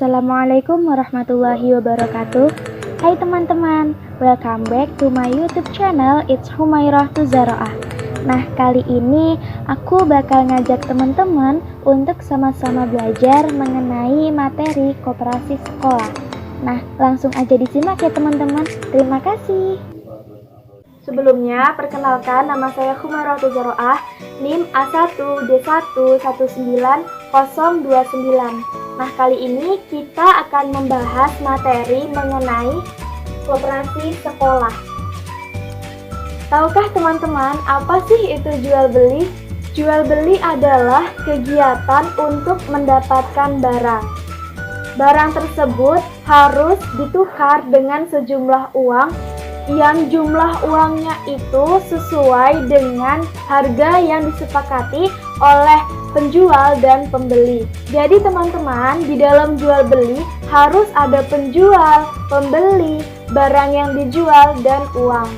Assalamualaikum warahmatullahi wabarakatuh. Hai teman-teman, welcome back to my YouTube channel. It's Humairah Tuzaroah. Nah, kali ini aku bakal ngajak teman-teman untuk sama-sama belajar mengenai materi koperasi sekolah. Nah, langsung aja disimak ya teman-teman. Terima kasih. Sebelumnya, perkenalkan nama saya Humairah Tuzaroah, NIM A1D1199029. Nah, kali ini kita akan membahas materi mengenai koperasi sekolah. Tahukah teman-teman apa sih itu jual beli? Jual beli adalah kegiatan untuk mendapatkan barang. Barang tersebut harus ditukar dengan sejumlah uang yang jumlah uangnya itu sesuai dengan harga yang disepakati oleh penjual dan pembeli. Jadi teman-teman, di dalam jual beli harus ada penjual, pembeli, barang yang dijual, dan uang.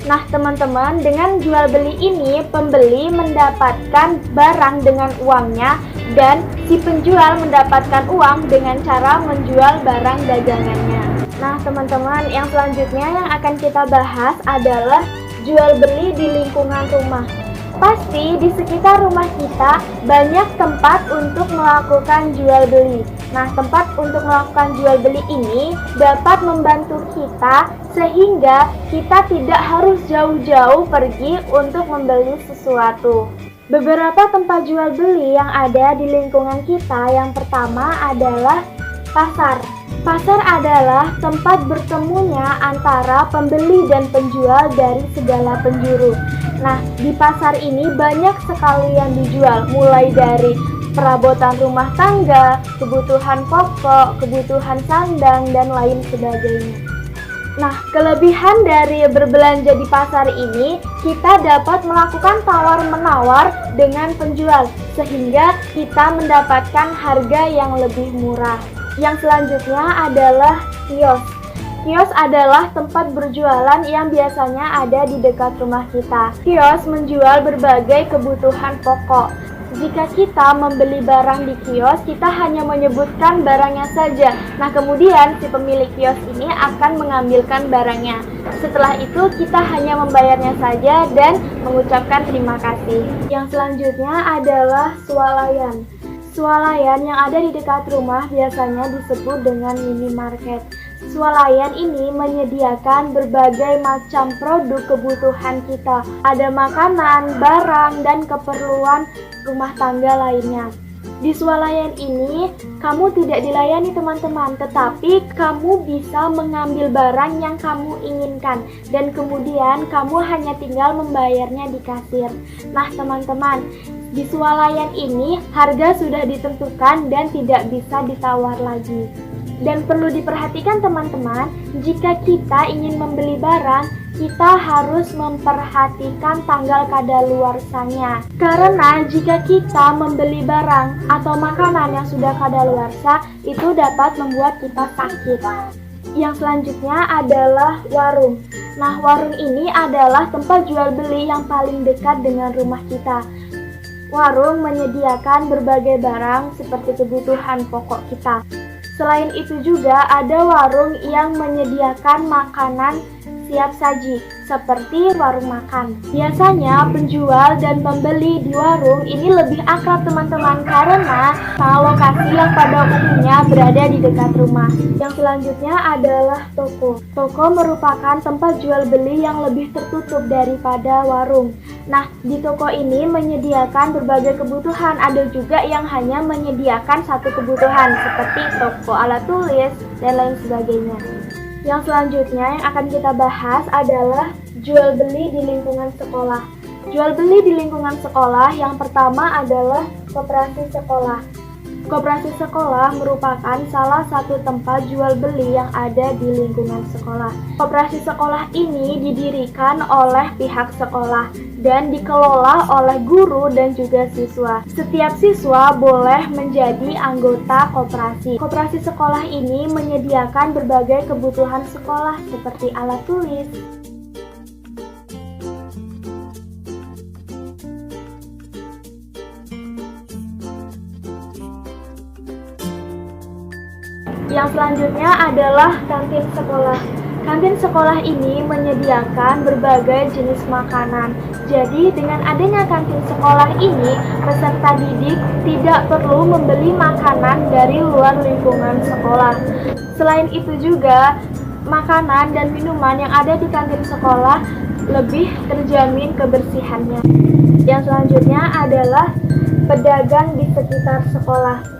Nah teman-teman, dengan jual beli ini pembeli mendapatkan barang dengan uangnya dan si penjual mendapatkan uang dengan cara menjual barang dagangannya. Nah teman-teman, yang selanjutnya yang akan kita bahas adalah jual beli di lingkungan rumah. Pasti di sekitar rumah kita banyak tempat untuk melakukan jual beli. Nah, tempat untuk melakukan jual beli ini dapat membantu kita sehingga kita tidak harus jauh-jauh pergi untuk membeli sesuatu. Beberapa tempat jual beli yang ada di lingkungan kita, yang pertama adalah pasar. Pasar adalah tempat bertemunya antara pembeli dan penjual dari segala penjuru. Nah, di pasar ini banyak sekali yang dijual, mulai dari perabotan rumah tangga, kebutuhan pokok, kebutuhan sandang, dan lain sebagainya. Nah, kelebihan dari berbelanja di pasar ini, kita dapat melakukan tawar-menawar dengan penjual, sehingga kita mendapatkan harga yang lebih murah. Yang selanjutnya adalah kios. Kios adalah tempat berjualan yang biasanya ada di dekat rumah kita. Kios menjual berbagai kebutuhan pokok. Jika kita membeli barang di kios, kita hanya menyebutkan barangnya saja. Nah, kemudian si pemilik kios ini akan mengambilkan barangnya. Setelah itu, kita hanya membayarnya saja dan mengucapkan terima kasih. Yang selanjutnya adalah swalayan. Swalayan yang ada di dekat rumah biasanya disebut dengan minimarket. Swalayan ini menyediakan berbagai macam produk kebutuhan kita. Ada makanan, barang, dan keperluan rumah tangga lainnya. Di swalayan ini, kamu tidak dilayani teman-teman, tetapi kamu bisa mengambil barang yang kamu inginkan, dan kemudian kamu hanya tinggal membayarnya di kasir. Nah teman-teman, di swalayan ini harga sudah ditentukan dan tidak bisa ditawar lagi. Dan perlu diperhatikan teman-teman, jika kita ingin membeli barang, kita harus memperhatikan tanggal kadaluarsanya. Karena jika kita membeli barang atau makanan yang sudah kadaluarsa, itu dapat membuat kita sakit. Yang selanjutnya adalah warung. Nah, warung ini adalah tempat jual beli yang paling dekat dengan rumah kita. Warung menyediakan berbagai barang seperti kebutuhan pokok kita. Selain itu juga ada warung yang menyediakan makanan siap saji, seperti warung makan. Biasanya penjual dan pembeli di warung ini lebih akrab teman-teman karena lokasi yang pada umumnya berada di dekat rumah. Yang selanjutnya adalah toko. Toko merupakan tempat jual beli yang lebih tertutup daripada warung. Nah, di toko ini menyediakan berbagai kebutuhan, ada juga yang hanya menyediakan satu kebutuhan seperti toko alat tulis dan lain sebagainya. Yang selanjutnya yang akan kita bahas adalah jual beli di lingkungan sekolah. Jual beli di lingkungan sekolah yang pertama adalah koperasi sekolah. Koperasi sekolah merupakan salah satu tempat jual beli yang ada di lingkungan sekolah. Koperasi sekolah ini didirikan oleh pihak sekolah dan dikelola oleh guru dan juga siswa. Setiap siswa boleh menjadi anggota koperasi. Koperasi sekolah ini menyediakan berbagai kebutuhan sekolah seperti alat tulis, selanjutnya adalah kantin sekolah. Kantin sekolah ini menyediakan berbagai jenis makanan. Jadi dengan adanya kantin sekolah ini, peserta didik tidak perlu membeli makanan dari luar lingkungan sekolah. Selain itu juga, makanan dan minuman yang ada di kantin sekolah lebih terjamin kebersihannya. Yang selanjutnya adalah pedagang di sekitar sekolah.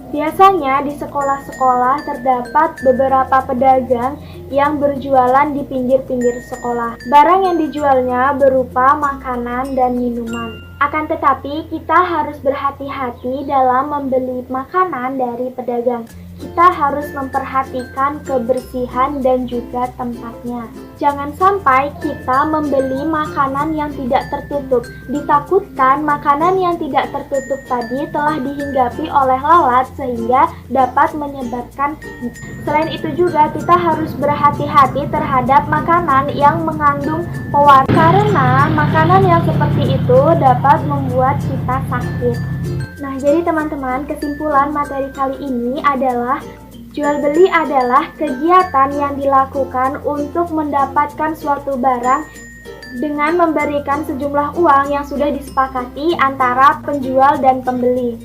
Biasanya di sekolah-sekolah terdapat beberapa pedagang yang berjualan di pinggir-pinggir sekolah. Barang yang dijualnya berupa makanan dan minuman. Akan tetapi kita harus berhati-hati dalam membeli makanan dari pedagang. Kita harus memperhatikan kebersihan dan juga tempatnya. Jangan sampai kita membeli makanan yang tidak tertutup. Ditakutkan makanan yang tidak tertutup tadi telah dihinggapi oleh lalat sehingga dapat menyebabkan. Selain itu juga kita harus berhati-hati terhadap makanan yang mengandung pewarna karena makanan yang seperti itu dapat membuat kita sakit. Nah, jadi teman-teman, kesimpulan materi kali ini adalah jual beli adalah kegiatan yang dilakukan untuk mendapatkan suatu barang dengan memberikan sejumlah uang yang sudah disepakati antara penjual dan pembeli.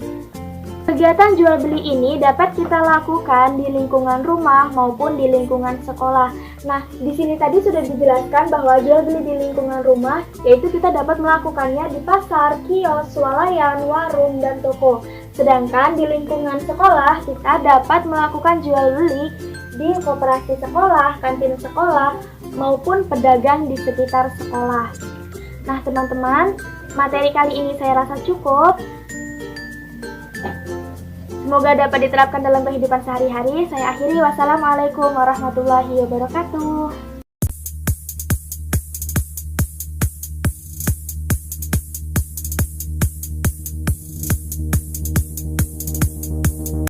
Kegiatan jual beli ini dapat kita lakukan di lingkungan rumah maupun di lingkungan sekolah. Nah, di sini tadi sudah dijelaskan bahwa jual beli di lingkungan rumah yaitu kita dapat melakukannya di pasar, kios, swalayan, warung, dan toko. Sedangkan di lingkungan sekolah kita dapat melakukan jual beli di koperasi sekolah, kantin sekolah, maupun pedagang di sekitar sekolah. Nah, teman-teman, materi kali ini saya rasa cukup. Semoga dapat diterapkan dalam kehidupan sehari-hari. Saya akhiri. Wassalamualaikum warahmatullahi wabarakatuh.